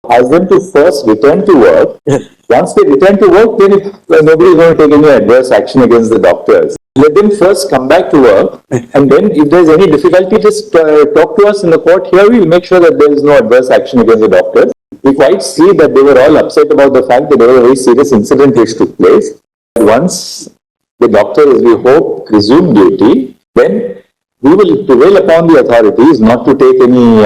Ask them to first return to work. Once they return to work, then nobody is going to take any adverse action against the doctors. Let them first come back to work, and then if there is any difficulty, just talk to us in the court. Here we will make sure that there is no adverse action against the doctors. We quite see that they were all upset about the fact that there was a very serious incident which took place. Once the doctors, we hope, resume duty, then we will prevail upon the authorities not to take any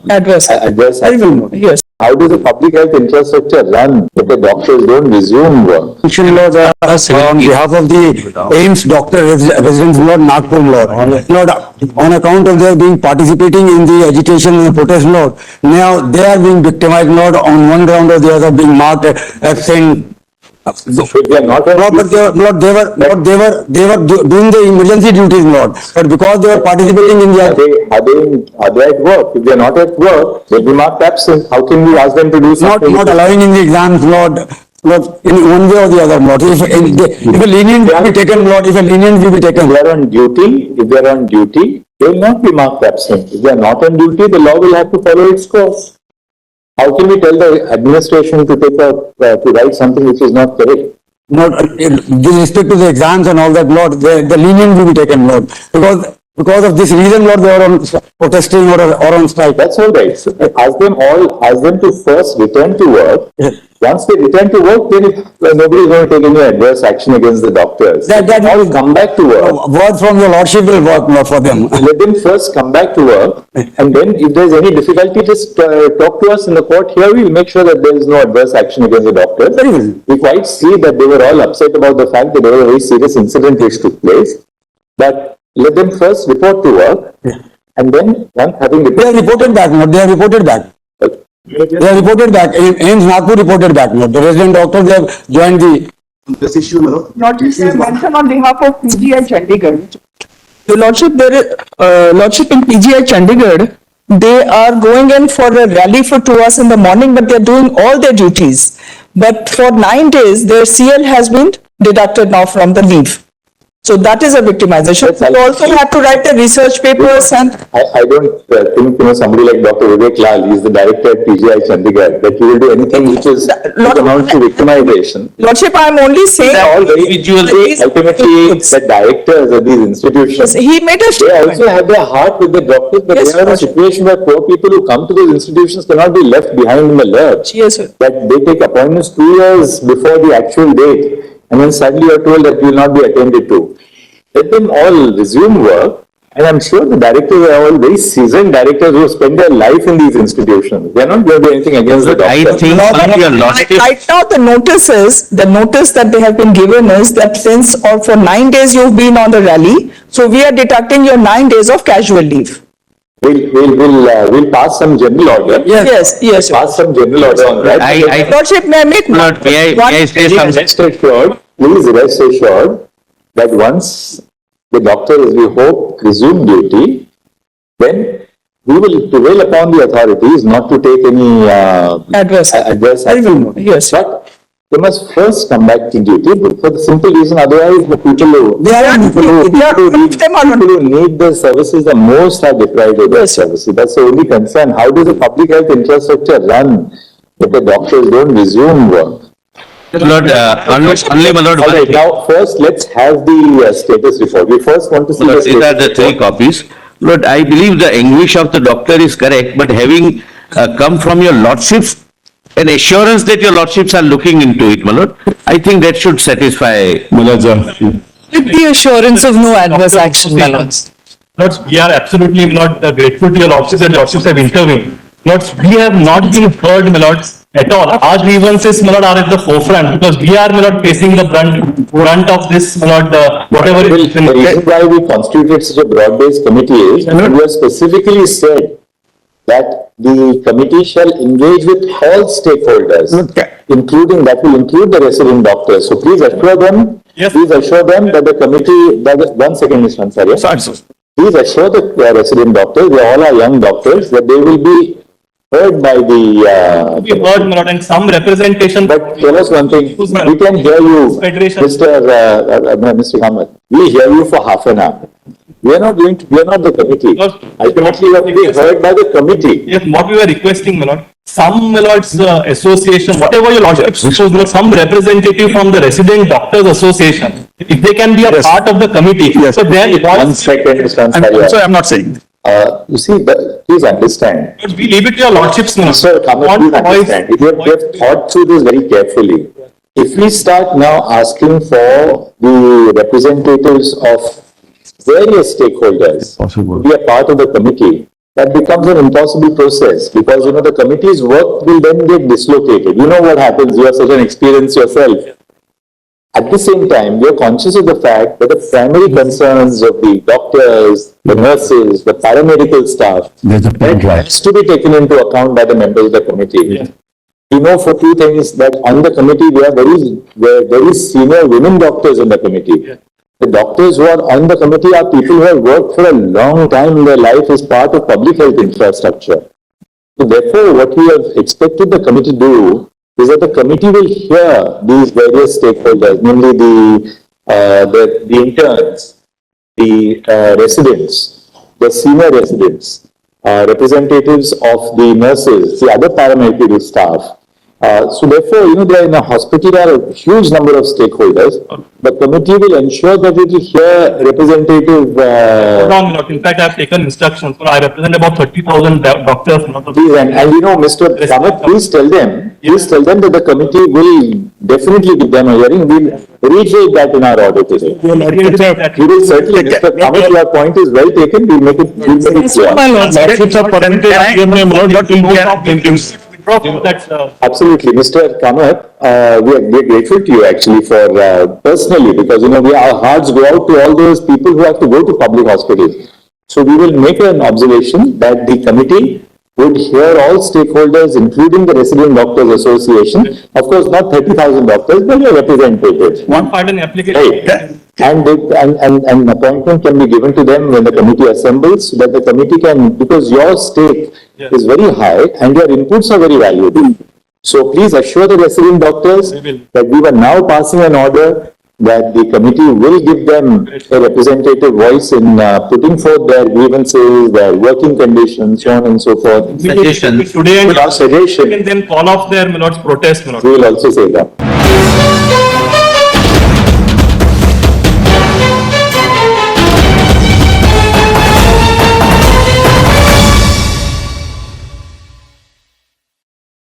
adverse action. Yes. How does the public health infrastructure run if the doctors don't resume work? Lord, on behalf of the AIMS doctor residents, Lord Nagpur, Lord, on account of their being participating in the agitation and protest, Lord, now they are being victimized, Lord, on one ground or the other, being marked absent. They are not Lord, but they were doing the emergency duties, Lord. But because they were participating in the are they at work? If they are not at work, they'll be marked absent. How can we ask them to do something? Not allowing in the exams, Lord, in one way or the other, Lord. If a lenient will be taken, Lord, if a lenient will be taken. If they are on duty, they will not be marked absent. If they are not on duty, the law will have to follow its course. How can we tell the administration to to write something which is not correct? Not with respect to the exams and all that, Lord, the lenient will be taken, Lord. Because of this reason, Lord, they are on protesting or on strike. That's all right. So ask them to first return to work. Once they return to work, then nobody is going to take any adverse action against the doctors. That will come back to work. Word from your Lordship will work, Lord, for them. Let them first come back to work, and then if there is any difficulty, just talk to us in the court. Here we will make sure that there is no adverse action against the doctors. We quite see that they were all upset about the fact that there was a very serious incident which took place. But let them first report to work, and then once having they are reported back, Lord. They are reported back. They are reported back. AIMS Nagpur reported back, Lord. The resident doctors, they have joined this issue, Lord. This is mentioned on behalf of CJI Chandrachud. The Lordship in CJI Chandrachud, they are going in for a rally for 2 hours in the morning, but they are doing all their duties. But for 9 days, their CL has been deducted now from the leave. So that is a victimization. You also have to write the research papers and... I don't think, somebody like Dr. Vivek Lal, he is the director at CJI Chandrachud, that he will do anything which is amounts to victimization. Lordship, I am only saying... all very ultimately, the directors of these institutions, he made a they also have their heart with the doctors, but they are in a situation where poor people who come to those institutions cannot be left behind in the lurch. Yes, sir. That they take appointments 2 years before the actual date, and then suddenly you are told that you will not be attended to. Let them all resume work, and I'm sure the directors are all very seasoned directors who spend their life in these institutions. They are not going to do anything against the doctors. I think right now the notice that they have been given is that since or for 9 days you've been on the rally, so we are deducting your 9 days of casual leave. We'll pass some general order. Yes. Pass some general order on that. Lordship, may I make Please rest assured that once the doctors, we hope, resume duty, then we will prevail upon the authorities not to take any adverse action. Yes. But they must first come back to duty for the simple reason, otherwise the people who need the services the most are deprived of their services. That's the only concern. How does the public health infrastructure run if the doctors don't resume work? Lord, Alright, now first let's have the status report. We first want to see the these are the 3 copies. Lord, I believe the anguish of the doctor is correct, but having come from your Lordships, an assurance that your Lordships are looking into it, my Lord, I think that should satisfy Mulaja. with the assurance of no adverse action, my lords. Lords, we are absolutely not grateful to your Lordships and Lordships have intervened. Lords, we have not been heard, my Lords, at all. Our grievances, my Lord, are at the forefront because we are, my Lord, facing the brunt of this, my Lord, whatever it is. The reason why we constituted such a broad-based committee is, we have specifically said that the committee shall engage with all stakeholders, including, that will include the resident doctors. So please assure them, that the committee, one second, Mr. Ansari. Please assure the resident doctors, they all are young doctors, that they will be heard by the... we heard, my Lord, and some representation... But tell us one thing, we can hear you, Mr. Kamath. We hear you for half an hour. We are not the committee. Ultimately, we have to be heard by the committee. Yes, what we were requesting, my lord, some, my lords, association, whatever your lordship suppose, my lord, some representative from the Resident Doctors Association, if they can be a part of the committee, so then. One second, Mr. Ansari. So I'm not saying. You see, please understand. We leave it to your lordships, my lord. Sir, please understand. We have thought through this very carefully. If we start now asking for the representatives of various stakeholders to be a part of the committee, that becomes an impossible process because, the committee's work will then get dislocated. You know what happens, you have such an experience yourself. At the same time, we are conscious of the fact that the primary concerns of the doctors, the nurses, the paramedical staff, that has to be taken into account by the members of the committee. Yeah. We know for two things that on the committee, there are very senior women doctors in the committee. Yeah. The doctors who are on the committee are people who have worked for a long time in their life as part of public health infrastructure. So therefore, what we have expected the committee to do is that the committee will hear these various stakeholders, namely the interns, the residents, the senior residents, representatives of the nurses, the other paramedical staff. So therefore, there in a hospital there are a huge number of stakeholders. The committee will ensure that it will hear representative. Wrong, Lord. In fact, I have taken instructions. So I represent about 30,000 doctors. Please, and Mr. Kamath, please tell them that the committee will definitely give them a hearing. We'll reiterate that in our order today. We will certainly, Mr. Kamath, your point is well taken. We'll make it clear. Absolutely, Mr. Kamath, we are grateful to you actually for personally because our hearts go out to all those people who have to go to public hospitals. So we will make an observation that the committee would hear all stakeholders, including the Resident Doctors Association. Of course, not 30,000 doctors, but your representatives. One part in the application. Right. And an appointment can be given to them when the committee assembles, so that the committee can, because your stake is very high and your inputs are very valuable. So please assure the resident doctors that we were now passing an order that the committee will give them a representative voice in putting forth their grievances, their working conditions, so on and so forth. Suggestions. Today and Our suggestion. can then call off their, my lord's protest, my lord. We will also say that.